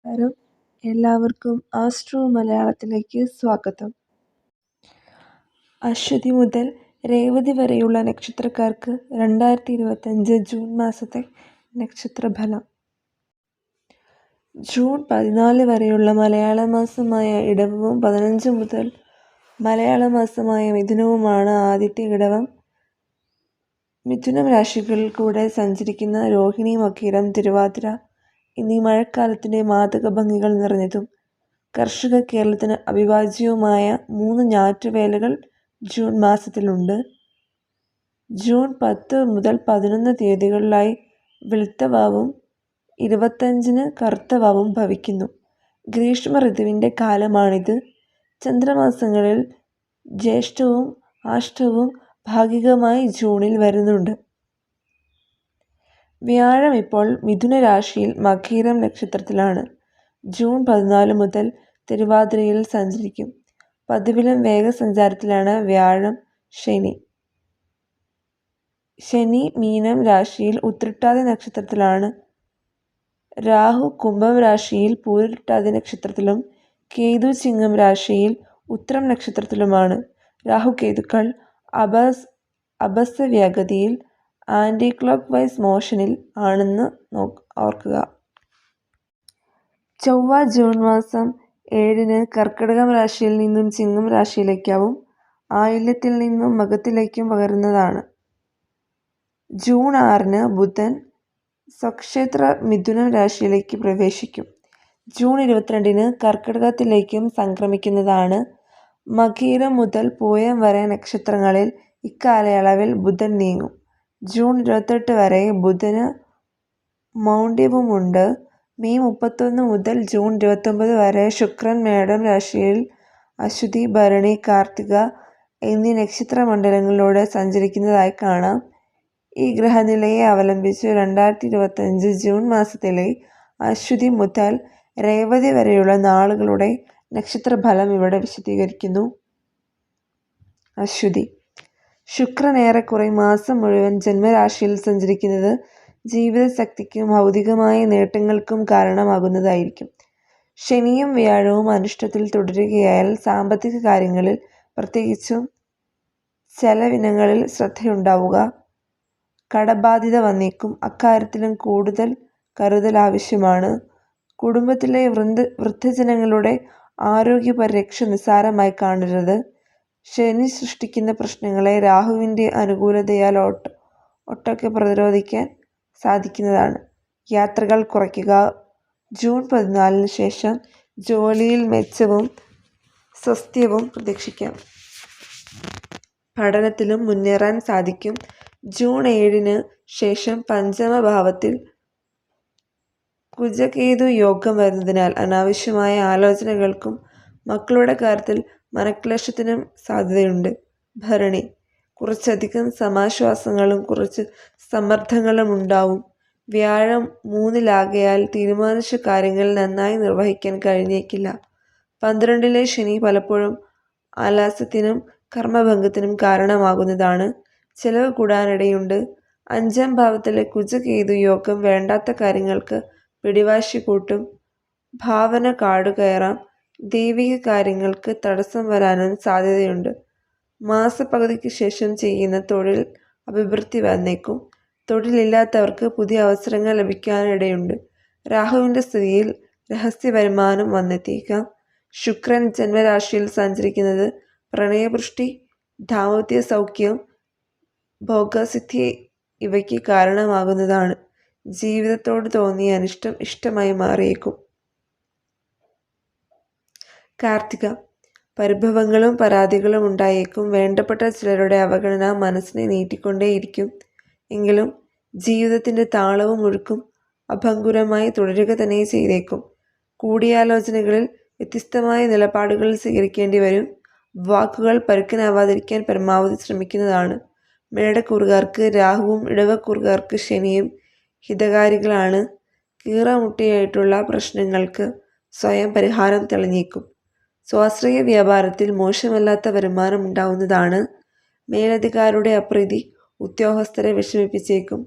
നമസ്കാരം. എല്ലാവർക്കും ആസ്ട്രോ മലയാളത്തിലേക്ക് സ്വാഗതം. അശ്വതി മുതൽ രേവതി വരെയുള്ള നക്ഷത്രക്കാർക്ക് 2025 ജൂൺ മാസത്തെ നക്ഷത്രഫലം. ജൂൺ 14 വരെയുള്ള മലയാള മാസമായ ഇടവവും 15 മുതൽ മലയാള മാസമായ മിഥുനവുമാണ്. ആദ്യത്തെ ഇടവം മിഥുനം രാശികളിൽ കൂടെ സഞ്ചരിക്കുന്ന രോഹിണി, മകീരം, തിരുവാതിര എന്നീ മഴക്കാലത്തിൻ്റെ മാദക ഭംഗികൾ നിറഞ്ഞതും കർഷക കേരളത്തിന് അവിഭാജ്യവുമായ 3 ഞാറ്റുവേലകൾ ജൂൺ മാസത്തിലുണ്ട്. ജൂൺ 10 മുതൽ 11 തീയതികളിലായി വെളുത്തവാവും 25-ന് കറുത്തവാവും ഭവിക്കുന്നു. ഗ്രീഷ്മ ഋതുവിൻ്റെ കാലമാണിത്. ചന്ദ്രമാസങ്ങളിൽ ജ്യേഷ്ഠവും ആഷ്ടവും ഭാഗികമായി ജൂണിൽ വരുന്നുണ്ട്. വ്യാഴം ഇപ്പോൾ മിഥുന രാശിയിൽ മകീരം നക്ഷത്രത്തിലാണ്. ജൂൺ 14 മുതൽ തിരുവാതിരയിൽ സഞ്ചരിക്കും. പതിവിലും വേഗസഞ്ചാരത്തിലാണ് വ്യാഴം. ശനി മീനം രാശിയിൽ ഉത്രട്ടാതി നക്ഷത്രത്തിലാണ്. രാഹു കുംഭം രാശിയിൽ പൂരിട്ടാതി നക്ഷത്രത്തിലും കേതു ചിങ്ങം രാശിയിൽ ഉത്രം നക്ഷത്രത്തിലുമാണ്. രാഹുകേതുക്കൾ അപസ്വ്യഗതിയിൽ ആൻറ്റി ക്ലോക്ക് വൈസ് മോഷനിൽ ആണെന്ന് ഓർക്കുക. ചൊവ്വ ജൂൺ മാസം 7-ന് കർക്കിടകം രാശിയിൽ നിന്നും ചിങ്ങം രാശിയിലേക്കാവും ആയില്യത്തിൽ നിന്നും മകത്തിലേക്കും പകരുന്നതാണ്. ജൂൺ 6-ന് ബുധൻ സ്വക്ഷേത്ര മിഥുനം രാശിയിലേക്ക് പ്രവേശിക്കും. ജൂൺ 22-ന് കർക്കിടകത്തിലേക്കും സംക്രമിക്കുന്നതാണ്. മകീരം മുതൽ പൂയം വരെ നക്ഷത്രങ്ങളിൽ ഇക്കാലയളവിൽ ബുധൻ നീങ്ങും. ജൂൺ 28 വരെ ബുധന് മൗഢ്യവുമുണ്ട്. മെയ് 31 മുതൽ ജൂൺ 29 വരെ ശുക്രൻ മേടം രാശിയിൽ അശ്വതി, ഭരണി, കാർത്തിക എന്നീ നക്ഷത്രമണ്ഡലങ്ങളിലൂടെ സഞ്ചരിക്കുന്നതായി കാണാം. ഈ ഗ്രഹനിലയെ അവലംബിച്ച് 2025 ജൂൺ മാസത്തിലെ അശ്വതി മുതൽ രേവതി വരെയുള്ള നാളുകളുടെ നക്ഷത്രഫലം ഇവിടെ വിശദീകരിക്കുന്നു. അശ്വതി. ശുക്രൻ ഏറെക്കുറെ മാസം മുഴുവൻ ജന്മരാശിയിൽ സഞ്ചരിക്കുന്നത് ജീവിതശക്തിക്കും ഭൗതികമായ നേട്ടങ്ങൾക്കും കാരണമാകുന്നതായിരിക്കും. ശനിയും വ്യാഴവും അനിഷ്ടത്തിൽ തുടരുകയാൽ സാമ്പത്തിക കാര്യങ്ങളിൽ, പ്രത്യേകിച്ചും ചെലവിനങ്ങളിൽ ശ്രദ്ധയുണ്ടാവുക. കടബാധ്യത വന്നേക്കും. അക്കാര്യത്തിലും കൂടുതൽ കരുതൽ ആവശ്യമാണ്. കുടുംബത്തിലെ വൃദ്ധജനങ്ങളുടെ ആരോഗ്യപരിരക്ഷ നിസ്സാരമായി കാണരുത്. ശനി സൃഷ്ടിക്കുന്ന പ്രശ്നങ്ങളെ രാഹുവിൻ്റെ അനുകൂലതയാൽ ഒട്ടൊക്കെ പ്രതിരോധിക്കാൻ സാധിക്കുന്നതാണ്. യാത്രകൾ കുറയ്ക്കുക. ജൂൺ 14-ന് ശേഷം ജോലിയിൽ മെച്ചവും സ്വാസ്ഥ്യവും പ്രതീക്ഷിക്കാം. പഠനത്തിലും മുന്നേറാൻ സാധിക്കും. ജൂൺ 7-ന് ശേഷം പഞ്ചമഭാവത്തിൽ കുജകേതു യോഗം വരുന്നതിനാൽ അനാവശ്യമായ ആലോചനകൾക്കും മക്കളുടെ കാര്യത്തിൽ മനക്ലേശത്തിനും സാധ്യതയുണ്ട്. ഭരണി. കുറച്ചധികം സമാശ്വാസങ്ങളും കുറച്ച് സമ്മർദ്ദങ്ങളും ഉണ്ടാവും. വ്യാഴം 3-ലാകയാൽ തീരുമാനിച്ച കാര്യങ്ങൾ നന്നായി നിർവഹിക്കാൻ കഴിഞ്ഞേക്കില്ല. 12-ലെ ശനി പലപ്പോഴും ആലസ്യത്തിനും കർമ്മഭംഗത്തിനും കാരണമാകുന്നതാണ്. ചെലവ് കൂടാനിടയുണ്ട്. 5-ാം ഭാവത്തിലെ കുജകേതു യോഗം വേണ്ടാത്ത കാര്യങ്ങൾക്ക് പിടിവാശി കൂട്ടും. ഭാവന കാടുകയറാം. ദൈവിക കാര്യങ്ങൾക്ക് തടസ്സം വരാനും സാധ്യതയുണ്ട്. മാസപകുതിക്ക് ശേഷം ചെയ്യുന്ന തൊഴിൽ അഭിവൃദ്ധി വന്നേക്കും. തൊഴിലില്ലാത്തവർക്ക് പുതിയ അവസരങ്ങൾ ലഭിക്കാനിടയുണ്ട്. രാഹുവിൻ്റെ സ്ഥിതിയിൽ രഹസ്യ വരുമാനം വന്നെത്തിയേക്കാം. ശുക്രൻ ജന്മരാശിയിൽ സഞ്ചരിക്കുന്നത് പ്രണയപുഷ്ടി, ദാമ്പത്യ സൗഖ്യം, ഭോഗസിദ്ധി ഇവയ്ക്ക് കാരണമാകുന്നതാണ്. ജീവിതത്തോട് തോന്നിയ അനിഷ്ടം ഇഷ്ടമായി മാറിയേക്കും. കാർത്തിക. പരിഭവങ്ങളും പരാതികളും ഉണ്ടായേക്കും. വേണ്ടപ്പെട്ട ചിലരുടെ അവഗണന മനസ്സിനെ നീട്ടിക്കൊണ്ടേയിരിക്കും. എങ്കിലും ജീവിതത്തിൻ്റെ താളവും ഒഴുക്കും അഭംഗുരമായി തുടരുക തന്നെ ചെയ്തേക്കും. കൂടിയാലോചനകളിൽ വ്യത്യസ്തമായ നിലപാടുകൾ സ്വീകരിക്കേണ്ടി വരും. വാക്കുകൾ പരുക്കനാവാതിരിക്കാൻ പരമാവധി ശ്രമിക്കുന്നതാണ്. മേടക്കൂറുകാർക്ക് രാഹുവും ഇടവക്കൂറുകാർക്ക് ശനിയും ഹിതകാരികളാണ്. കീറാമുട്ടിയായിട്ടുള്ള പ്രശ്നങ്ങൾക്ക് സ്വയം പരിഹാരം തെളിഞ്ഞേക്കും. സ്വാശ്രയ വ്യാപാരത്തിൽ മോശമല്ലാത്ത വരുമാനം ഉണ്ടാവുന്നതാണ്. മേലധികാരിയുടെ അപ്രീതി ഉദ്യോഗസ്ഥരെ വിഷമിപ്പിച്ചേക്കും.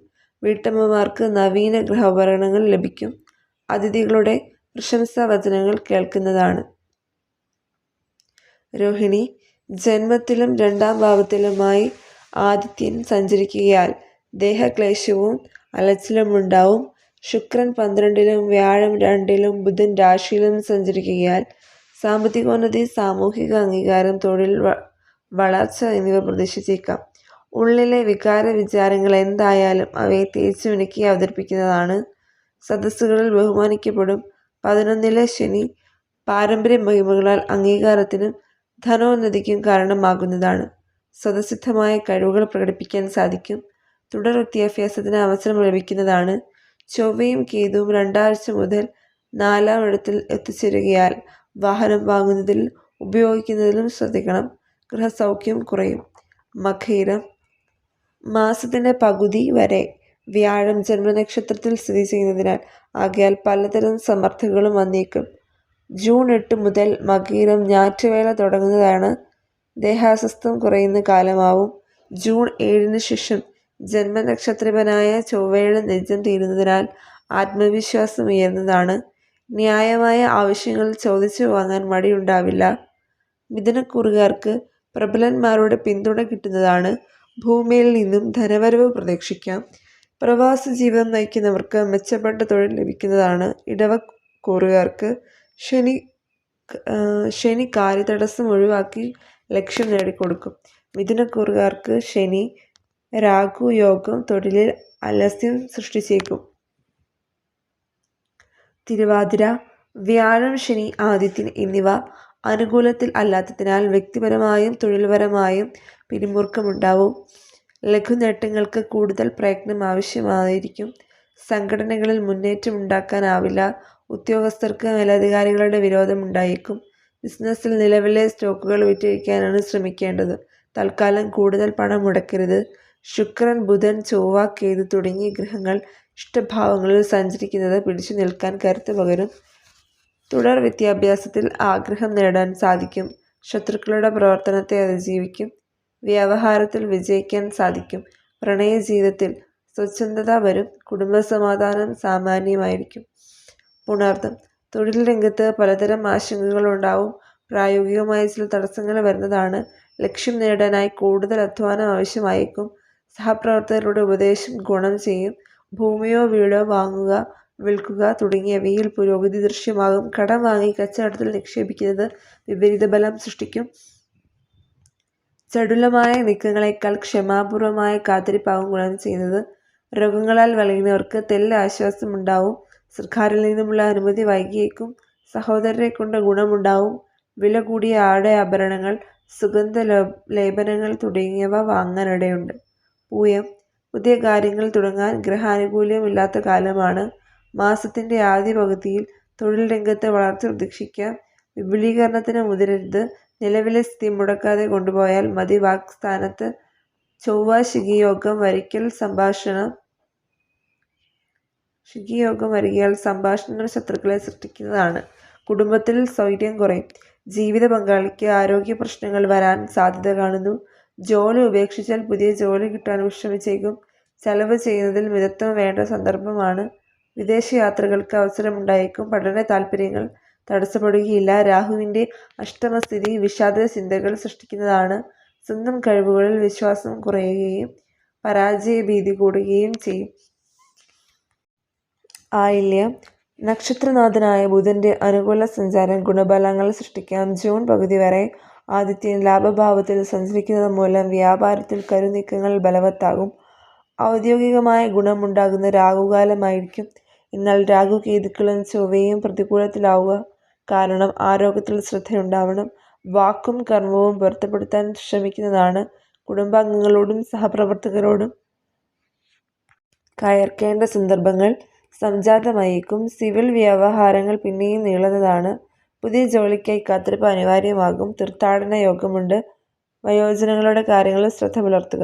വീട്ടമ്മമാർക്ക് നവീന ഗൃഹോപകരണങ്ങൾ ലഭിക്കും. അതിഥികളുടെ പ്രശംസാ വചനങ്ങൾ കേൾക്കുന്നതാണ്. രോഹിണി ജന്മത്തിലും 2-ാം ഭാവത്തിലുമായി ആദിത്യൻ സഞ്ചരിക്കുകയാൽ ദേഹക്ലേശവും അലച്ചിലുമുണ്ടാവും. ശുക്രൻ 12-ലും വ്യാഴം 2-ലും ബുധൻ രാശിയിലും സഞ്ചരിക്കുകയാൽ സാമ്പത്തികോന്നതി, സാമൂഹിക അംഗീകാരം, തൊഴിൽ വളർച്ച എന്നിവ പ്രതീക്ഷിച്ചേക്കാം. ഉള്ളിലെ വികാര വിചാരങ്ങൾ എന്തായാലും അവയെ തേച്ചു മിനുക്കി അവതരിപ്പിക്കുന്നതാണ്. സദസ്സുകളിൽ ബഹുമാനിക്കപ്പെടും. 11-ലെ ശനി പാരമ്പര്യ മഹിമകളാൽ അംഗീകാരത്തിനും ധനോന്നതിക്കും കാരണമാകുന്നതാണ്. സ്വതസിദ്ധമായ കഴിവുകൾ പ്രകടിപ്പിക്കാൻ സാധിക്കും. തുടർ വിദ്യാഭ്യാസത്തിന് അവസരം ലഭിക്കുന്നതാണ്. ചൊവ്വയും കേതുവും 2 ആഴ്ച മുതൽ 4-ാം ഇടത്തിൽ എത്തിച്ചേരുകയാൽ വാഹനം വാങ്ങുന്നതിൽ ഉപയോഗിക്കുന്നതിലും ശ്രദ്ധിക്കണം. ഗൃഹസൗഖ്യം കുറയും. മകയിരം മാസത്തിൻ്റെ പകുതി വരെ വ്യാഴം ജന്മനക്ഷത്രത്തിൽ സ്ഥിതി ചെയ്യുന്നതിനാൽ ആകയാൽ പലതരം സമ്മർദ്ദങ്ങളും വന്നേക്കും. ജൂൺ 8 മുതൽ മകയിരം ഞാറ്റുവേല തുടങ്ങുന്നതാണ്. ദേഹാസ്വസ്ഥം കുറയുന്ന കാലമാവും. ജൂൺ 7-ന് ശേഷം ജന്മനക്ഷത്രപനായ ചൊവ്വയുടെ നിജം തീരുന്നതിനാൽ ആത്മവിശ്വാസം ഉയർന്നതാണ്. ന്യായമായ ആവശ്യങ്ങൾ ചോദിച്ചു വാങ്ങാൻ മടിയുണ്ടാവില്ല. മിഥുനക്കൂറുകാർക്ക് പ്രബലന്മാരുടെ പിന്തുണ കിട്ടുന്നതാണ്. ഭൂമിയിൽ നിന്നും ധനവരവ് പ്രതീക്ഷിക്കാം. പ്രവാസ ജീവിതം നയിക്കുന്നവർക്ക് മെച്ചപ്പെട്ട തൊഴിൽ ലഭിക്കുന്നതാണ്. ഇടവക്കൂറുകാർക്ക് ശനി കാര്യതടസ്സം ഒഴിവാക്കി ലക്ഷ്യം നേടിക്കൊടുക്കും. മിഥുനക്കൂറുകാർക്ക് ശനി രാഹു യോഗം തൊഴിലിൽ ആലസ്യം സൃഷ്ടിച്ചേക്കും. തിരുവാതിര വ്യാഴം, ശനി, ആദിത്യൻ എന്നിവ അനുകൂലത്തിൽ അല്ലാത്തതിനാൽ വ്യക്തിപരമായും തൊഴിൽപരമായും പിരിമുറുക്കമുണ്ടാവും. ലഘുനേട്ടങ്ങൾക്ക് കൂടുതൽ പ്രയത്നം ആവശ്യമായിരിക്കും. സംഘടനകളിൽ മുന്നേറ്റം ഉണ്ടാക്കാനാവില്ല. ഉദ്യോഗസ്ഥർക്ക് മേലധികാരികളുടെ വിരോധം ഉണ്ടായേക്കും. ബിസിനസ്സിൽ നിലവിലെ സ്റ്റോക്കുകൾ വിറ്റഴിക്കാനാണ് ശ്രമിക്കേണ്ടത്. തൽക്കാലം കൂടുതൽ പണം മുടക്കരുത്. ശുക്രൻ, ബുധൻ, ചൊവ്വ, കേതു തുടങ്ങിയ ഗ്രഹങ്ങൾ ഇഷ്ടഭാവങ്ങളിൽ സഞ്ചരിക്കുന്നത് പിടിച്ചു നിൽക്കാൻ കരുത്ത് പകരും. തുടർ വിദ്യാഭ്യാസത്തിൽ ആഗ്രഹം നേടാൻ സാധിക്കും. ശത്രുക്കളുടെ പ്രവർത്തനത്തെ അതിജീവിക്കും. വ്യവഹാരത്തിൽ വിജയിക്കാൻ സാധിക്കും. പ്രണയ ജീവിതത്തിൽ സ്വച്ഛന്തത വരും. കുടുംബസമാധാനം സാമാന്യമായിരിക്കും. പുണർദം തൊഴിൽ രംഗത്ത് പലതരം ആശങ്കകളുണ്ടാവും. പ്രായോഗികമായ ചില തടസ്സങ്ങൾ വരുന്നതാണ്. ലക്ഷ്യം നേടാനായി കൂടുതൽ അധ്വാനം ആവശ്യമായേക്കും. സഹപ്രവർത്തകരുടെ ഉപദേശം ഗുണം ചെയ്യും. ഭൂമിയോ വീടോ വാങ്ങുക, വിൽക്കുക തുടങ്ങിയവയിൽ പുരോഗതി ദൃശ്യമാകും. കടം വാങ്ങി കച്ചവടത്തിൽ നിക്ഷേപിക്കുന്നത് വിപരീത ബലം സൃഷ്ടിക്കും. ചടുലമായ നീക്കങ്ങളെക്കാൾ ക്ഷമാപൂർവമായ കാത്തിരിപ്പാകും ഗുണം ചെയ്യുന്നത്. രോഗങ്ങളാൽ വലയുന്നവർക്ക് തെല്ല് ആശ്വാസമുണ്ടാവും. സർക്കാരിൽ നിന്നുമുള്ള അനുമതി വൈകിയേക്കും. സഹോദരരെ കൊണ്ട് ഗുണമുണ്ടാവും. വില കൂടിയ ആഭരണങ്ങൾ, സുഗന്ധ ലേപനങ്ങൾ തുടങ്ങിയവ വാങ്ങാനിടയുണ്ട്. പൂയം പുതിയ കാര്യങ്ങൾ തുടങ്ങാൻ ഗ്രഹാനുകൂല്യം ഇല്ലാത്ത കാലമാണ്. മാസത്തിൻ്റെ ആദ്യ പകുതിയിൽ തൊഴിൽ രംഗത്ത് വളർച്ച പ്രതീക്ഷിക്കാം. വിപുലീകരണത്തിന് മുതിരരുത്. നിലവിലെ സ്ഥിതി മുടക്കാതെ കൊണ്ടുപോയാൽ മതി. വാക്സ്ഥാനത്ത് ചൊവ്വ ശിഖിയോഗം വരികയാൽ സംഭാഷണങ്ങൾ ശത്രുക്കളെ സൃഷ്ടിക്കുന്നതാണ്. കുടുംബത്തിൽ സ്വൈര്യം കുറയും. ജീവിത പങ്കാളിക്ക് ആരോഗ്യ പ്രശ്നങ്ങൾ വരാൻ സാധ്യത കാണുന്നു. ജോലി ഉപേക്ഷിച്ചാൽ പുതിയ ജോലി കിട്ടാൻ വിഷമിച്ചേക്കും. ചെലവ് ചെയ്യുന്നതിൽ മിതത്വം വേണ്ട സന്ദർഭമാണ്. വിദേശയാത്രകൾക്ക് അവസരമുണ്ടായേക്കും. പഠന താൽപ്പര്യങ്ങൾ തടസ്സപ്പെടുകയില്ല. രാഹുവിൻ്റെ അഷ്ടമസ്ഥിതി വിഷാദ ചിന്തകൾ സൃഷ്ടിക്കുന്നതാണ്. സ്വന്തം കഴിവുകളിൽ വിശ്വാസം കുറയുകയും പരാജയഭീതി കൂടുകയും ചെയ്യും. ആയില്യം നക്ഷത്രനാഥനായ ബുധൻ്റെ അനുകൂല സഞ്ചാരം ഗുണഫലങ്ങൾ സൃഷ്ടിക്കാം. ജൂൺ പകുതി വരെ ആദിത്യൻ ലാഭഭാവത്തിൽ സഞ്ചരിക്കുന്നത് മൂലം വ്യാപാരത്തിൽ കരുനീക്കങ്ങൾ ബലവത്താകും. ഔദ്യോഗികമായ ഗുണമുണ്ടാകുന്ന രാഹുകാലമായിരിക്കും. എന്നാൽ രാഹു, കേതുക്കളും ചൊവ്വയും പ്രതികൂലത്തിലാവുക കാരണം ആരോഗ്യത്തിൽ ശ്രദ്ധയുണ്ടാവണം. വാക്കും കർമ്മവും പൊരുത്തപ്പെടുത്താൻ ശ്രമിക്കുന്നതാണ്. കുടുംബാംഗങ്ങളോടും സഹപ്രവർത്തകരോടും കയർക്കേണ്ട സന്ദർഭങ്ങൾ സംജാതമായേക്കും. സിവിൽ വ്യവഹാരങ്ങൾ പിന്നെയും നീളുന്നതാണ്. പുതിയ ജോലിക്കായി കാത്തിരിപ്പ് അനിവാര്യമാകും. തീർത്ഥാടന യോഗമുണ്ട്. വയോജനങ്ങളുടെ കാര്യങ്ങളിൽ ശ്രദ്ധ പുലർത്തുക.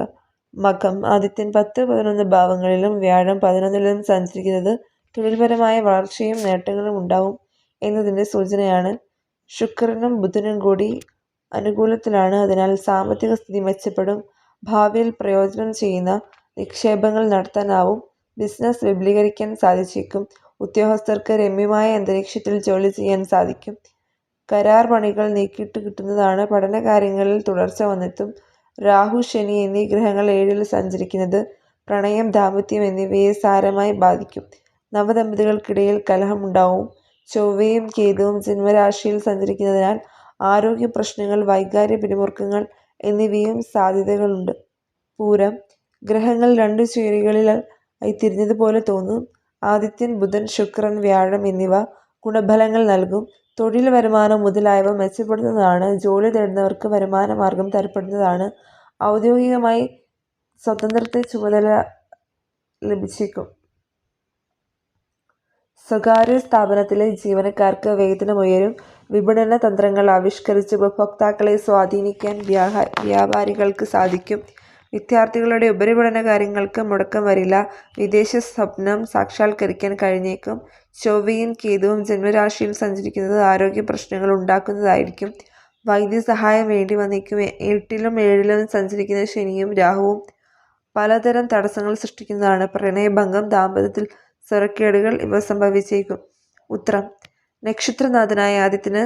മകം ആദിത്യൻ 10-11 ഭാവങ്ങളിലും വ്യാഴം 11-ലും സഞ്ചരിക്കുന്നത് തൊഴിൽപരമായ വളർച്ചയും നേട്ടങ്ങളും ഉണ്ടാവും എന്നതിൻ്റെ സൂചനയാണ്. ശുക്രനും ബുധനും കൂടി അനുകൂലത്തിലാണ്. അതിനാൽ സാമ്പത്തിക സ്ഥിതി മെച്ചപ്പെടും. ഭാവിയിൽ പ്രയോജനം ചെയ്യുന്ന നിക്ഷേപങ്ങൾ നടത്താനാവും. ബിസിനസ് വിപുലീകരിക്കാൻ സാധിച്ചേക്കും. ഉദ്യോഗസ്ഥർക്ക് രമ്യമായ അന്തരീക്ഷത്തിൽ ജോലി ചെയ്യാൻ സാധിക്കും. കരാർ പണികൾ നീക്കിയിട്ട് കിട്ടുന്നതാണ്. പഠനകാര്യങ്ങളിൽ തുടർച്ച വന്നെത്തും. രാഹു, ശനി എന്നീ ഗ്രഹങ്ങൾ 7-ൽ സഞ്ചരിക്കുന്നത് പ്രണയം, ദാമ്പത്യം എന്നിവയെ സാരമായി ബാധിക്കും. നവദമ്പതികൾക്കിടയിൽ കലഹമുണ്ടാവും. ചൊവ്വയും കേതുവും ജന്മരാശിയിൽ സഞ്ചരിക്കുന്നതിനാൽ ആരോഗ്യ പ്രശ്നങ്ങൾ, വൈകാരിക പിരിമുറുക്കങ്ങൾ എന്നിവയും സാധ്യതകളുണ്ട്. പൂരം, ഗ്രഹങ്ങൾ 2 ചേരികളിലായി തിരിഞ്ഞതുപോലെ തോന്നും. ആദിത്യൻ, ബുധൻ, ശുക്രൻ, വ്യാഴം എന്നിവ ഗുണഫലങ്ങൾ നൽകും. തൊഴിൽ, വരുമാനം മുതലായവ മെച്ചപ്പെടുന്നതാണ്. ജോലി തേടുന്നവർക്ക് വരുമാന മാർഗം തരപ്പെടുന്നതാണ്. ഔദ്യോഗികമായി സ്വതന്ത്രത്തെ ചുമതല ലഭിച്ചേക്കും. സ്വകാര്യ സ്ഥാപനത്തിലെ ജീവനക്കാർക്ക് വേതനമുയരും. വിപണന തന്ത്രങ്ങൾ ആവിഷ്കരിച്ച് ഉപഭോക്താക്കളെ സ്വാധീനിക്കാൻ വ്യാപാരികൾക്ക് സാധിക്കും. വിദ്യാർത്ഥികളുടെ ഉപരിപഠന കാര്യങ്ങൾക്ക് മുടക്കം വരില്ല. വിദേശ സ്വപ്നം സാക്ഷാത്കരിക്കാൻ കഴിഞ്ഞേക്കും. ചൊവ്വയും കേതുവും ജന്മരാശിയിൽ സഞ്ചരിക്കുന്നത് ആരോഗ്യ പ്രശ്നങ്ങൾ ഉണ്ടാക്കുന്നതായിരിക്കും. വൈദ്യസഹായം വേണ്ടി വന്നേക്കും. 8-ലും 7-ലും സഞ്ചരിക്കുന്ന ശനിയും രാഹുവും പലതരം തടസ്സങ്ങൾ സൃഷ്ടിക്കുന്നതാണ്. പ്രണയഭംഗം, ദാമ്പത്യത്തിൽ സ്വരക്കേടുകൾ ഇവ സംഭവിച്ചേക്കും. ഉത്രം, നക്ഷത്രനാഥനായ ആദിത്യന്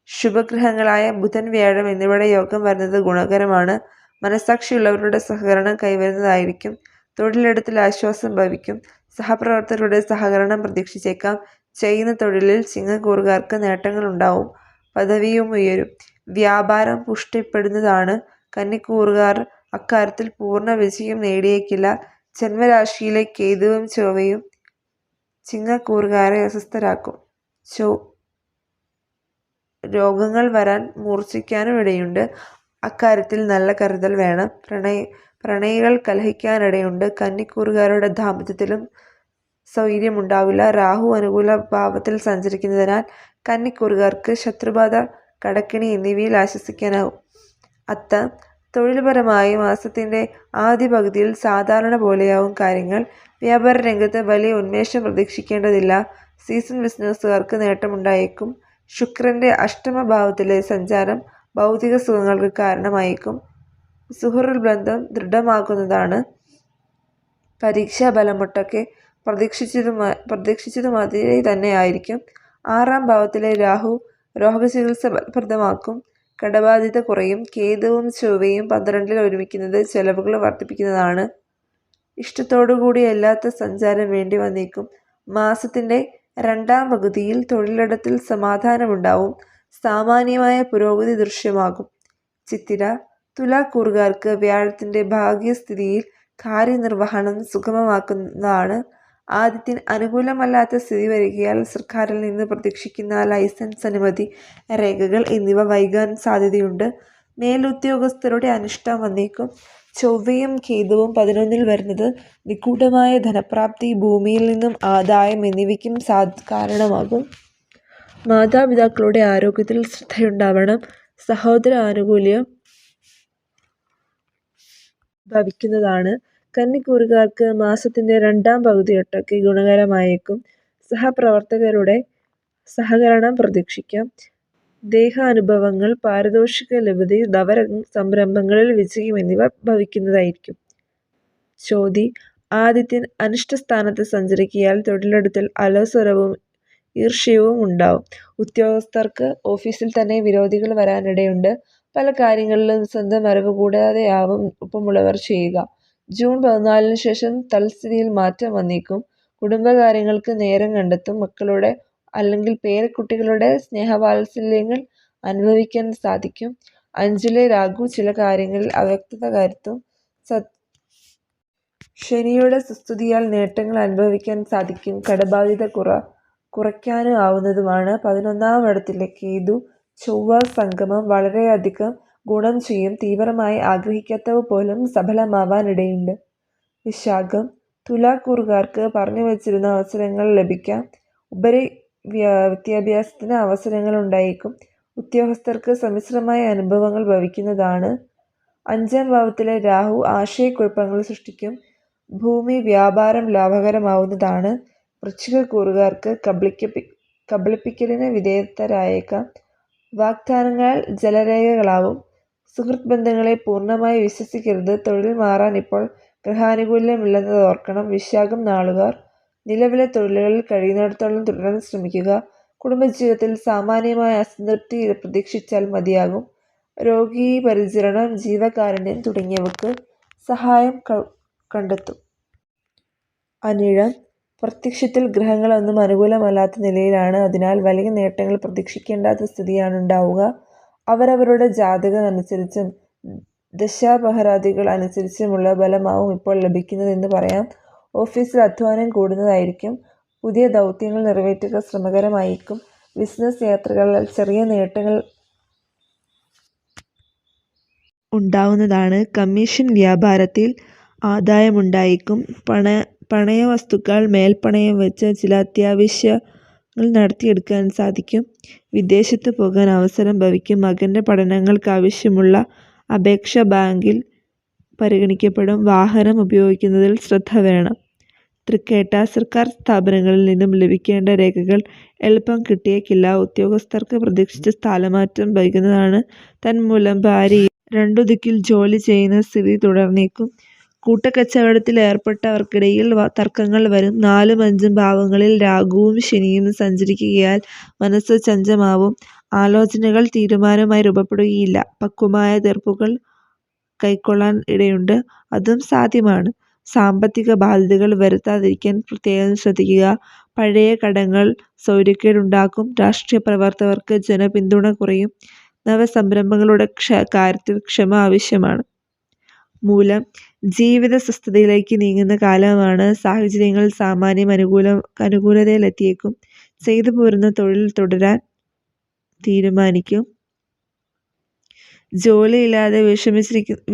ശുഭഗ്രഹങ്ങളായ ബുധൻ, വ്യാഴം എന്നിവയുടെ യോഗം വരുന്നത് ഗുണകരമാണ്. മനസ്സാക്ഷിയുള്ളവരുടെ സഹകരണം കൈവരുന്നതായിരിക്കും. തൊഴിലിടത്തിൽ ആശ്വാസം ഭവിക്കും. സഹപ്രവർത്തകരുടെ സഹകരണം പ്രതീക്ഷിച്ചേക്കാം. ചെയ്യുന്ന തൊഴിലിൽ ചിങ്ങക്കൂറുകാർക്ക് നേട്ടങ്ങളുണ്ടാവും. പദവിയും ഉയരും. വ്യാപാരം പുഷ്ടിപ്പെടുന്നതാണ്. കന്നിക്കൂറുകാർ അക്കാര്യത്തിൽ പൂർണ്ണ വിജയം നേടിയേക്കില്ല. ജന്മരാശിയിലെ കേതുവും ചൊവ്വയും ചിങ്ങക്കൂറുകാരെ അസ്വസ്ഥരാക്കും. രോഗങ്ങൾ വരാൻ മൂർച്ഛിക്കാനും ഇടയുണ്ട്. അക്കാര്യത്തിൽ നല്ല കരുതൽ വേണം. പ്രണയികൾ കലഹിക്കാനിടയുണ്ട്. കന്നിക്കൂറുകാരുടെ ദാമ്പത്യത്തിലും സ്വൈര്യമുണ്ടാവില്ല. രാഹു അനുകൂല ഭാവത്തിൽ സഞ്ചരിക്കുന്നതിനാൽ കന്നിക്കൂറുകാർക്ക് ശത്രുബാധ, കടക്കിണി എന്നിവയിൽ ആശ്വസിക്കാനാവും. അത്തം, തൊഴിൽപരമായി മാസത്തിന്റെ ആദ്യ പകുതിയിൽ സാധാരണ പോലെയാവും കാര്യങ്ങൾ. വ്യാപാര രംഗത്ത് വലിയ ഉന്മേഷം പ്രതീക്ഷിക്കേണ്ടതില്ല. സീസൺ ബിസിനസ്സുകാർക്ക് നേട്ടമുണ്ടായേക്കും. ശുക്രന്റെ അഷ്ടമഭാവത്തിലെ സഞ്ചാരം ഭൗതിക സുഖങ്ങൾക്ക് കാരണമായേക്കും. സുഹൃത്ത് ബന്ധം ദൃഢമാക്കുന്നതാണ്. പരീക്ഷാ ഫലമൊട്ടൊക്കെ പ്രതീക്ഷിച്ചതുമാതിരി തന്നെ ആയിരിക്കും. 6-ാം ഭാവത്തിലെ രാഹു രോഗചികിത്സ ഫലപ്രദമാക്കും. കടബാധ്യത കുറയും. കേതുവും ചൊവ്വയും 12-ൽ ഒരുമിക്കുന്നത് ചെലവുകൾ വർദ്ധിപ്പിക്കുന്നതാണ്. ഇഷ്ടത്തോടുകൂടി അല്ലാത്ത സഞ്ചാരം വേണ്ടി വന്നേക്കും. മാസത്തിന്റെ 2-ാം പകുതിയിൽ തൊഴിലിടത്തിൽ സമാധാനമുണ്ടാവും. സാമാന്യമായ പുരോഗതി ദൃശ്യമാകും. ചിത്തിര, തുലാക്കൂറുകാർക്ക് വ്യാഴത്തിന്റെ ഭാഗ്യസ്ഥിതിയിൽ കാര്യനിർവഹണം സുഗമമാക്കുന്നതാണ്. ആദിത്യൻ അനുകൂലമല്ലാത്ത സ്ഥിതി വരികയാൽ സർക്കാരിൽ നിന്ന് പ്രതീക്ഷിക്കുന്ന ലൈസൻസ്, അനുമതി രേഖകൾ എന്നിവ വൈകാൻ സാധ്യതയുണ്ട്. മേലുദ്യോഗസ്ഥരുടെ അനിഷ്ടം വന്നേക്കും. ചൊവ്വയും കേതുവും 11-ൽ വരുന്നത് നിഗൂഢമായ ധനപ്രാപ്തി, ഭൂമിയിൽ നിന്നും ആദായം എന്നിവയ്ക്കും കാരണമാകും. മാതാപിതാക്കളുടെ ആരോഗ്യത്തിൽ ശ്രദ്ധയുണ്ടാവണം. സഹോദര ആനുകൂല്യം ഭവിക്കുന്നതാണ്. കന്നിക്കൂറുകാർക്ക് മാസത്തിന്റെ 2-ാം പകുതിയൊട്ടൊക്കെ ഗുണകരമായേക്കും. സഹപ്രവർത്തകരുടെ സഹകരണം പ്രതീക്ഷിക്കാം. ദേഹാനുഭവങ്ങൾ, പാരിതോഷിക ലബ്ധി, നവ സംരംഭങ്ങളിൽ വിജയം എന്നിവ ഭവിക്കുന്നതായിരിക്കും. ചോതി, ആദിത്യൻ അനിഷ്ടസ്ഥാനത്ത് സഞ്ചരിക്കയാൽ തൊഴിലിടത്തിൽ അലോസരവും ഈർഷ്യവും ഉണ്ടാവും. ഉദ്യോഗസ്ഥർക്ക് ഓഫീസിൽ തന്നെ വിരോധികൾ വരാനിടയുണ്ട്. പല കാര്യങ്ങളിലും സ്വന്തം അറിവ് കൂടാതെയാവും ഒപ്പമുള്ളവർ ചെയ്യുക. ജൂൺ 14-ന് ശേഷം തൽസ്ഥിതിയിൽ മാറ്റം വന്നേക്കും. കുടുംബകാര്യങ്ങൾക്ക് നേരം കണ്ടെത്തും. മക്കളുടെ അല്ലെങ്കിൽ പേരക്കുട്ടികളുടെ സ്നേഹവാത്സല്യങ്ങൾ അനുഭവിക്കാൻ സാധിക്കും. 5-ലെ രാഹു ചില കാര്യങ്ങളിൽ അവ്യക്തത വരുത്തും. ശനിയുടെ സുസ്തുതിയാൽ നേട്ടങ്ങൾ അനുഭവിക്കാൻ സാധിക്കും. കടബാധ്യത കുറയ്ക്കാനും ആവുന്നതുമാണ്. 11-ാം ഇടത്തിലെ കേതു ചൊവ്വ സംഗമം വളരെയധികം ഗുണം ചെയ്യും. തീവ്രമായി ആഗ്രഹിക്കാത്തവ പോലും സഫലമാവാനിടയുണ്ട്. വിശാഖം, തുലാക്കൂറുകാർക്ക് പറഞ്ഞുവച്ചിരുന്ന അവസരങ്ങൾ ലഭിക്കാം. ഉപരി വിദ്യാഭ്യാസത്തിന് അവസരങ്ങൾ ഉണ്ടായേക്കും. ഉദ്യോഗസ്ഥർക്ക് സമ്മിശ്രമായ അനുഭവങ്ങൾ ഭവിക്കുന്നതാണ്. 5-ാം ഭാവത്തിലെ രാഹു ആശയക്കുഴപ്പങ്ങൾ സൃഷ്ടിക്കും. ഭൂമി, വ്യാപാരം ലാഭകരമാവുന്നതാണ്. വൃശ്ചികക്കൂറുകാർക്ക് കബളിപ്പിക്കലിന് വിധേയരായേക്കാം. വാഗ്ദാനങ്ങൾ ജലരേഖകളാവും. സുഹൃത്ത് ബന്ധങ്ങളെ പൂർണ്ണമായി വിശ്വസിക്കരുത്. തൊഴിൽ മാറാൻ ഇപ്പോൾ ഗ്രഹാനുകൂല്യമില്ലെന്നതോർക്കണം. വിശാഖം നാളുകാർ നിലവിലെ തൊഴിലുകളിൽ കഴിയുന്നിടത്തോളം തുടരാൻ ശ്രമിക്കുക. കുടുംബജീവിതത്തിൽ സാമാന്യമായ അസംതൃപ്തി പ്രതീക്ഷിച്ചാൽ മതിയാകും. രോഗീപരിചരണം, ജീവകാരുണ്യം തുടങ്ങിയവക്ക് സഹായം കണ്ടെത്തും. അനിഴം. പ്രത്യക്ഷത്തിൽ ഗ്രഹങ്ങളൊന്നും അനുകൂലമല്ലാത്ത നിലയിലാണ്. അതിനാൽ വലിയ നേട്ടങ്ങൾ പ്രതീക്ഷിക്കേണ്ടാത്ത സ്ഥിതിയാണുണ്ടാവുക. അവരവരുടെ ജാതകം അനുസരിച്ചും ദശാപഹരാദികൾ അനുസരിച്ചുമുള്ള ബലമാവും ഇപ്പോൾ ലഭിക്കുന്നതെന്ന് പറയാം. ഓഫീസിൽ അധ്വാനം കൂടുന്നതായിരിക്കും. പുതിയ ദൗത്യങ്ങൾ നിറവേറ്റുക ശ്രമകരമായിരിക്കും. ബിസിനസ് യാത്രകളാൽ ചെറിയ നേട്ടങ്ങൾ ഉണ്ടാവുന്നതാണ്. കമ്മീഷൻ വ്യാപാരത്തിൽ ആദായമുണ്ടായേക്കും. പണയവസ്തുക്കൾ മേൽപ്പണയം വെച്ച് ചില അത്യാവശ്യങ്ങൾ നടത്തിയെടുക്കാൻ സാധിക്കും. വിദേശത്ത് പോകാൻ അവസരം ഭവിക്കും. മകൻ്റെ പഠനങ്ങൾക്കാവശ്യമുള്ള അപേക്ഷ ബാങ്കിൽ പരിഗണിക്കപ്പെടും. വാഹനം ഉപയോഗിക്കുന്നതിൽ ശ്രദ്ധ വേണം. തൃക്കേട്ട. സർക്കാർ സ്ഥാപനങ്ങളിൽ നിന്നും ലഭിക്കേണ്ട രേഖകൾ എളുപ്പം കിട്ടിയേക്കില്ല. ഉദ്യോഗസ്ഥർക്ക് പ്രതീക്ഷിച്ച സ്ഥലമാറ്റം വൈകുന്നതാണ്. തന്മൂലം ഭാര്യയും രണ്ടു ദിക്കിൽ ജോലി ചെയ്യുന്ന സ്ഥിതി തുടർന്നേക്കും. കൂട്ടക്കച്ചവടത്തിൽ ഏർപ്പെട്ടവർക്കിടയിൽ തർക്കങ്ങൾ വരും. 4ഉം 5ഉം ഭാവങ്ങളിൽ രാഹുവും ശനിയും സഞ്ചരിക്കുകയാൽ മനസ്സ് ചഞ്ചലമാവും. ആലോചനകൾ തീരുമാനമായി രൂപപ്പെടുകയില്ല. പക്വമായ തീർപ്പുകൾ കൈക്കൊള്ളാൻ ഇടയുണ്ട്. അതും സാധ്യമാണ്. സാമ്പത്തിക ബാധ്യതകൾ വരുത്താതിരിക്കാൻ പ്രത്യേകം ശ്രദ്ധിക്കുക. പഴയ കടങ്ങൾ സൗകര്യക്കേടുണ്ടാക്കും. രാഷ്ട്രീയ പ്രവർത്തകർക്ക് ജനപിന്തുണ കുറയും. നവസംരംഭങ്ങളുടെ കാര്യത്തിൽ ക്ഷമ ആവശ്യമാണ്. മൂലം. ജീവിത സ്വസ്ഥതയിലേക്ക് നീങ്ങുന്ന കാലമാണ്. സാഹചര്യങ്ങൾ സാമാന്യം അനുകൂലതയിലെത്തിയേക്കും. ചെയ്തു പോരുന്ന തൊഴിൽ തുടരാൻ തീരുമാനിക്കും. ജോലിയില്ലാതെ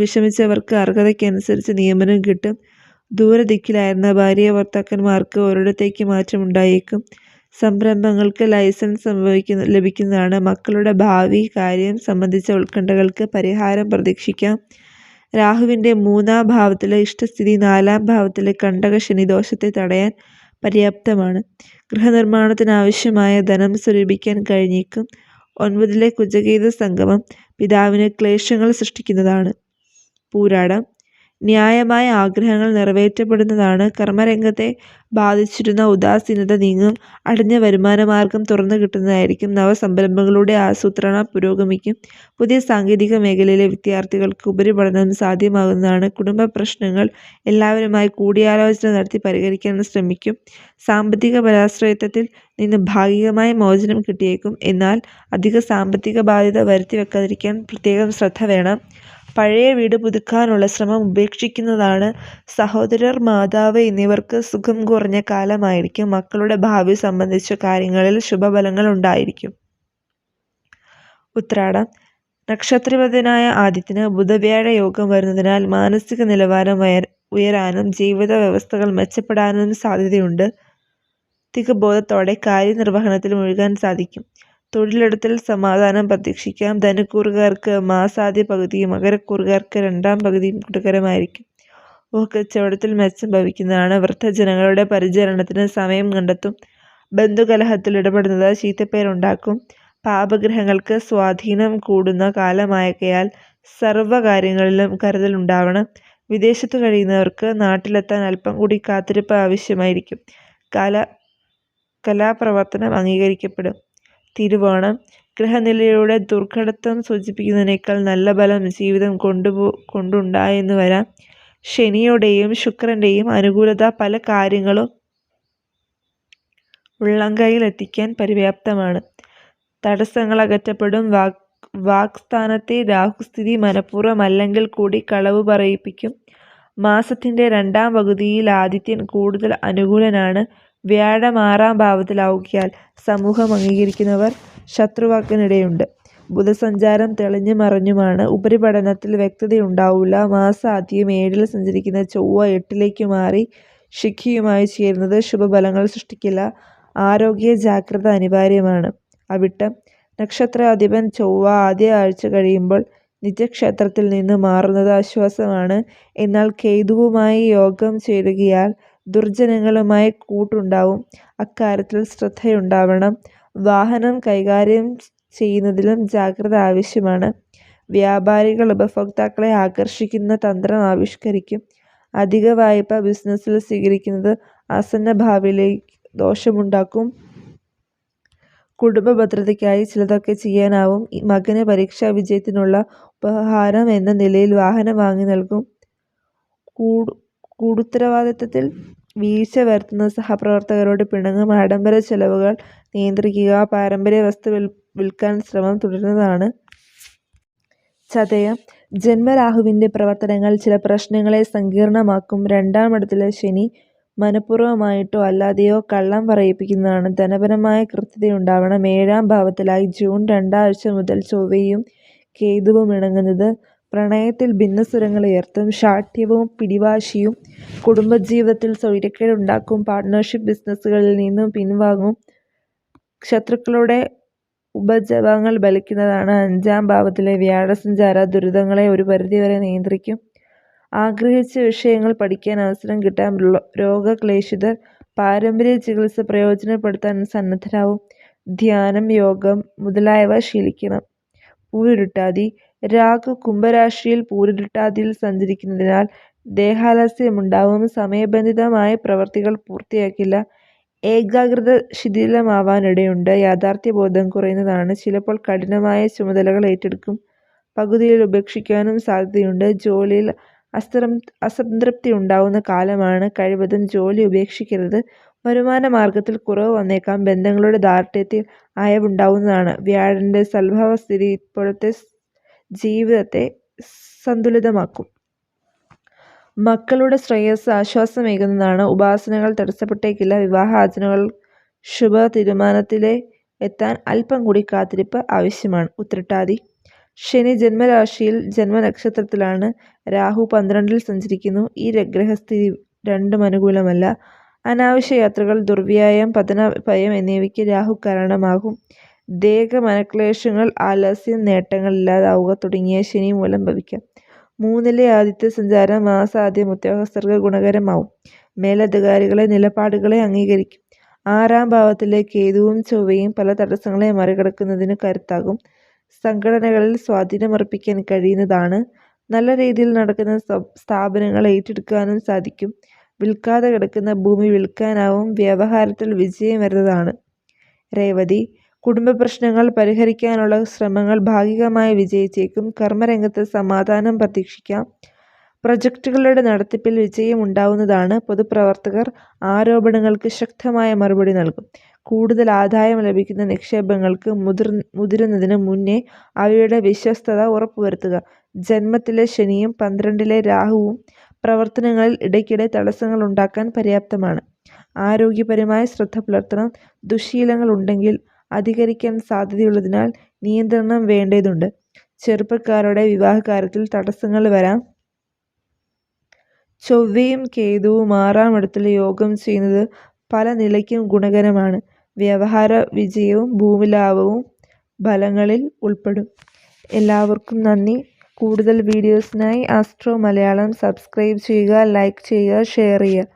വിഷമിച്ചവർക്ക് അർഹതയ്ക്കനുസരിച്ച് നിയമനം കിട്ടും. ദൂരദിക്കിലായിരുന്ന ഭാര്യ ഭർത്താക്കന്മാർക്ക് ഒരിടത്തേക്ക് മാറ്റമുണ്ടായേക്കും. സംരംഭങ്ങൾക്ക് ലൈസൻസ് ലഭിക്കുന്നതാണ്. മക്കളുടെ ഭാവി കാര്യം സംബന്ധിച്ച ഉത്കണ്ഠകൾക്ക് പരിഹാരം പ്രതീക്ഷിക്കാം. രാഹുവിൻ്റെ 3ാം ഭാവത്തിലെ ഇഷ്ടസ്ഥിതി 4ാം ഭാവത്തിലെ കണ്ടക ശനിദോഷത്തെ തടയാൻ പര്യാപ്തമാണ്. ഗൃഹനിർമ്മാണത്തിനാവശ്യമായ ധനം സ്വരൂപിക്കാൻ കഴിഞ്ഞേക്കും. 9ലെ കുജകേതു സംഗമം പിതാവിന് ക്ലേശങ്ങൾ സൃഷ്ടിക്കുന്നതാണ്. പൂരാടം. ന്യായമായ ആഗ്രഹങ്ങൾ നിറവേറ്റപ്പെടുന്നതാണ്. കർമ്മരംഗത്തെ ബാധിച്ചിരുന്ന ഉദാസീനത നീങ്ങും. അടഞ്ഞ വരുമാനമാർഗം തുറന്നു കിട്ടുന്നതായിരിക്കും. നവസംരംഭങ്ങളുടെ ആസൂത്രണം പുരോഗമിക്കും. പുതിയ സാങ്കേതിക മേഖലയിലെ വിദ്യാർത്ഥികൾക്ക് ഉപരിപഠനം സാധ്യമാകുന്നതാണ്. കുടുംബ പ്രശ്നങ്ങൾ എല്ലാവരുമായി കൂടിയാലോചന നടത്തി പരിഹരിക്കാൻ ശ്രമിക്കും. സാമ്പത്തിക പരാശ്രയത്വത്തിൽ നിന്ന് ഭാഗികമായ മോചനം കിട്ടിയേക്കും. എന്നാൽ അധിക സാമ്പത്തിക ബാധ്യത വരുത്തിവെക്കാതിരിക്കാൻ പ്രത്യേകം ശ്രദ്ധ വേണം. പഴയ വീട് പുതുക്കാനുള്ള ശ്രമം ഉപേക്ഷിക്കുന്നതാണ്. സഹോദരർ, മാതാവ് എന്നിവർക്ക് സുഖം കുറഞ്ഞ കാലമായിരിക്കും. മക്കളുടെ ഭാവി സംബന്ധിച്ച കാര്യങ്ങളിൽ ശുഭഫലങ്ങൾ ഉണ്ടായിരിക്കും. ഉത്രാടം. നക്ഷത്രാധിപനായ ആദിത്യന് ബുധവ്യാഴ യോഗം വരുന്നതിനാൽ മാനസിക നിലവാരം ഉയരാനും ജീവിത വ്യവസ്ഥകൾ മെച്ചപ്പെടാനും സാധ്യതയുണ്ട്. തികബോധത്തോടെ കാര്യനിർവഹണത്തിൽ മുഴുകാൻ സാധിക്കും. തൊഴിലിടത്തിൽ സമാധാനം പ്രതീക്ഷിക്കാം. ധനുക്കൂറുകാർക്ക് മാസാദ്യ പകുതിയും മകരക്കൂറുകാർക്ക് 2ാം പകുതിയും ഗുണകരമായിരിക്കും. കച്ചവടത്തിൽ മെച്ചം ഭവിക്കുന്നതാണ്. വൃദ്ധജനങ്ങളുടെ പരിചരണത്തിന് സമയം കണ്ടെത്തും. ബന്ധുകലഹത്തിൽ ഇടപെടുന്നത് ചീത്തപ്പേരുണ്ടാക്കും. പാപഗ്രഹങ്ങൾക്ക് സ്വാധീനം കൂടുന്ന കാലമായകയാൽ സർവ്വകാര്യങ്ങളിലും കരുതലുണ്ടാവണം. വിദേശത്തു കഴിയുന്നവർക്ക് നാട്ടിലെത്താൻ അല്പം കൂടി കാത്തിരിപ്പ് ആവശ്യമായിരിക്കും. കലാപ്രവർത്തനം അംഗീകരിക്കപ്പെടും. തിരുവോണം. ഗ്രഹനിലയുടെ ദുർഘടത്വം സൂചിപ്പിക്കുന്നതിനേക്കാൾ നല്ല ഫലം ജീവിതം കൊണ്ടുണ്ടായെന്ന് വരാം. ശനിയുടെയും ശുക്രൻ്റെയും അനുകൂലത പല കാര്യങ്ങളും ഉള്ളംകൈയിൽ എത്തിക്കാൻ പര്യാപ്തമാണ്. തടസ്സങ്ങൾ അകറ്റപ്പെടും. വാക്സ്ഥാനത്തെ രാഹുസ്ഥിതി മനഃപൂർവ്വം അല്ലെങ്കിൽ കൂടി കളവ് പറയിപ്പിക്കും. മാസത്തിൻ്റെ 2ാം പകുതിയിൽ ആദിത്യൻ കൂടുതൽ അനുകൂലനാണ്. വ്യാഴം 6ാം ഭാവത്തിലാവുകയാൽ സമൂഹം അംഗീകരിക്കുന്നവർ ശത്രുവാക്കാനിടയുണ്ട്. ബുധസഞ്ചാരം തെളിഞ്ഞു മറഞ്ഞുമാണ്. ഉപരിപഠനത്തിൽ വ്യക്തതയുണ്ടാവില്ല. മാസാദ്യം 7ൽ സഞ്ചരിക്കുന്ന ചൊവ്വ 8ലേക്ക് മാറി ശിഖിയുമായി ചേരുന്നത് ശുഭഫലങ്ങൾ സൃഷ്ടിക്കില്ല. ആരോഗ്യ ജാഗ്രത അനിവാര്യമാണ്. അവിട്ടം. നക്ഷത്രാധിപൻ ചൊവ്വ ആദ്യ ആഴ്ച കഴിയുമ്പോൾ നിത്യക്ഷേത്രത്തിൽ നിന്ന് മാറുന്നത് ആശ്വാസമാണ്. എന്നാൽ കേതുവുമായി യോഗം ചേരുകയാൽ ദുർജനങ്ങളുമായി കൂട്ടുണ്ടാവും. അക്കാര്യത്തിൽ ശ്രദ്ധയുണ്ടാവണം. വാഹനം കൈകാര്യം ചെയ്യുന്നതിലും ജാഗ്രത ആവശ്യമാണ്. വ്യാപാരികൾ ഉപഭോക്താക്കളെ ആകർഷിക്കുന്ന തന്ത്രം ആവിഷ്കരിക്കും. അധിക വായ്പ ബിസിനസ്സിൽ സ്വീകരിക്കുന്നത് ആസന്ന ഭാവിയിലേക്ക് ദോഷമുണ്ടാക്കും. കുടുംബ ഭദ്രതയ്ക്കായി ചിലതൊക്കെ ചെയ്യാനാവും. മകന് പരീക്ഷാ വിജയത്തിനുള്ള ഉപഹാരം എന്ന നിലയിൽ വാഹനം വാങ്ങി നൽകും. കൂടുത്തരവാദിത്തത്തിൽ വീഴ്ച വരുത്തുന്ന സഹപ്രവർത്തകരോട് പിണങ്ങും. ആഡംബര ചെലവുകൾ നിയന്ത്രിക്കുക. പാരമ്പര്യ വസ്തു വിൽക്കാൻ ശ്രമം തുടരുന്നതാണ്. ചതയം. ജന്മരാഹുവിന്റെ പ്രവർത്തനങ്ങൾ ചില പ്രശ്നങ്ങളെ സങ്കീർണമാക്കും. 2-ാം ഇടത്തിലെ ശനി മനഃപൂർവമായിട്ടോ അല്ലാതെയോ കള്ളം പറയിപ്പിക്കുന്നതാണ്. ധനപരമായ കൃത്യതയുണ്ടാവണം. 7-ാം ഭാവത്തിലായി ജൂൺ 2 മുതൽ ചൊവ്വയും കേതുവും ഇണങ്ങുന്നത് പ്രണയത്തിൽ ഭിന്നസ്വരങ്ങളുയർത്തും. ശാഠ്യവും പിടിവാശിയും കുടുംബജീവിതത്തിൽ സ്വൈര്യക്കേടുണ്ടാക്കും. പാർട്ട്ണർഷിപ്പ് ബിസിനസ്സുകളിൽ നിന്നും പിൻവാങ്ങും. ശത്രുക്കളുടെ ഉപജപങ്ങൾ ഫലിക്കുന്നതാണ്. 5-ാം ഭാവത്തിലെ വ്യാഴസഞ്ചാര ദുരിതങ്ങളെ ഒരു പരിധിവരെ നിയന്ത്രിക്കും. ആഗ്രഹിച്ച വിഷയങ്ങൾ പഠിക്കാൻ അവസരം കിട്ടാം. രോഗക്ലേശിതർ പാരമ്പര്യ ചികിത്സ പ്രയോജനപ്പെടുത്താൻ സന്നദ്ധരാവും. ധ്യാനം, യോഗം മുതലായവ ശീലിക്കണം. പൂരിരുട്ടാതി. രാഹു കുംഭരാശിയിൽ പൂരിരുട്ടാതിയിൽ സഞ്ചരിക്കുന്നതിനാൽ ദേഹാലസ്യമുണ്ടാവും. സമയബന്ധിതമായ പ്രവൃത്തികൾ പൂർത്തിയാക്കില്ല. ഏകാഗ്രത ശിഥിലമാവാനിടയുണ്ട്. യാഥാർത്ഥ്യബോധം കുറയുന്നതാണ്. ചിലപ്പോൾ കഠിനമായ ചുമതലകൾ ഏറ്റെടുക്കും. പകുതിയിൽ ഉപേക്ഷിക്കാനും സാധ്യതയുണ്ട്. ജോലിയിൽ അസംതൃപ്തി ഉണ്ടാവുന്ന കാലമാണ്. കഴിവതും ജോലി ഉപേക്ഷിക്കരുത്. വരുമാന മാർഗത്തിൽ കുറവ് വന്നേക്കാം. ബന്ധങ്ങളുടെ ദാർഢ്യത്തിൽ അയവുണ്ടാവുന്നതാണ്. വ്യാഴന്റെ സൽഭാവസ്ഥിതി ഇപ്പോഴത്തെ ജീവിതത്തെ സന്തുലിതമാക്കും. മക്കളുടെ ശ്രേയസ്സ് ആശ്വാസമേകുന്നതാണ്. ഉപാസനകൾ തടസ്സപ്പെട്ടേക്കില്ല. വിവാഹാചരണകൾ ശുഭ തീരുമാനത്തിലെ എത്താൻ അല്പം കൂടി കാത്തിരിപ്പ് ആവശ്യമാണ്. ഉത്രട്ടാതി. ശനി ജന്മരാശിയിൽ ജന്മനക്ഷത്രത്തിലാണ്. രാഹു 12-ൽ സഞ്ചരിക്കുന്നു. ഈ ഗ്രഹസ്ഥിതി രണ്ടും അനുകൂലമല്ല. അനാവശ്യ യാത്രകൾ, ദുർവ്യായം, പതനഭയം എന്നിവയ്ക്ക് രാഹു കാരണമാകും. മനക്ലേശങ്ങൾ, ആലസ്യം, നേട്ടങ്ങൾ ഇല്ലാതാവുക തുടങ്ങിയ ശനി മൂലം ഭവിക്കാം. 3-ലെ ആദിത്യ സഞ്ചാരം മാസാദ്യം ഉദ്യോഗസ്ഥർക്ക് ഗുണകരമാവും. മേലധികാരികളെ നിലപാടുകളെ അംഗീകരിക്കും. 6-ാം ഭാവത്തിലെ കേതുവും ചൊവ്വയും പല തടസ്സങ്ങളെ മറികടക്കുന്നതിന് കരുത്താകും. സംഘടനകളിൽ സ്വാധീനമർപ്പിക്കാൻ കഴിയുന്നതാണ്. നല്ല രീതിയിൽ നടക്കുന്ന സ്ഥാപനങ്ങൾ ഏറ്റെടുക്കാനും സാധിക്കും. വിൽക്കാതെ കിടക്കുന്ന ഭൂമി വിൽക്കാനാവും. വ്യവഹാരത്തിൽ വിജയം വരുന്നതാണ്. രേവതി. കുടുംബ പ്രശ്നങ്ങൾ പരിഹരിക്കാനുള്ള ശ്രമങ്ങൾ ഭാഗികമായി വിജയിച്ചേക്കും. കർമ്മരംഗത്ത് സമാധാനം പ്രതീക്ഷിക്കാം. പ്രൊജക്ടുകളുടെ നടത്തിപ്പിൽ വിജയം ഉണ്ടാവുന്നതാണ്. പൊതുപ്രവർത്തകർ ആരോപണങ്ങൾക്ക് ശക്തമായ മറുപടി നൽകും. കൂടുതൽ ആദായം ലഭിക്കുന്ന നിക്ഷേപങ്ങൾക്ക് മുതിരുന്നതിന് മുന്നേ അവയുടെ വിശ്വസ്തത ഉറപ്പുവരുത്തുക. ജന്മത്തിലെ ശനിയും 12-ലെ രാഹുവും പ്രവർത്തനങ്ങളിൽ ഇടയ്ക്കിടെ തടസ്സങ്ങൾ ഉണ്ടാക്കാൻ പര്യാപ്തമാണ്. ആരോഗ്യപരമായ ശ്രദ്ധ പുലർത്തണം. ദുശ്ശീലങ്ങൾ ഉണ്ടെങ്കിൽ അധികരിക്കാൻ സാധ്യതയുള്ളതിനാൽ നിയന്ത്രണം വേണ്ടതുണ്ട്. ചെറുപ്പക്കാരുടെ വിവാഹകാര്യത്തിൽ തടസ്സങ്ങൾ വരാം. ചൊവ്വയും കേതുവും 6-ാം ഇടത്തിൽ യോഗം ചെയ്യുന്നത് പല നിലയ്ക്കും ഗുണകരമാണ്. വ്യവഹാര വിജയവും ഭൂമിലാഭവും ഫലങ്ങളിൽ ഉൾപ്പെടും. എല്ലാവർക്കും നന്ദി. കൂടുതൽ വീഡിയോസിനായി ആസ്ട്രോ മലയാളം സബ്സ്ക്രൈബ് ചെയ്യുക, ലൈക്ക് ചെയ്യുക, ഷെയർ ചെയ്യുക.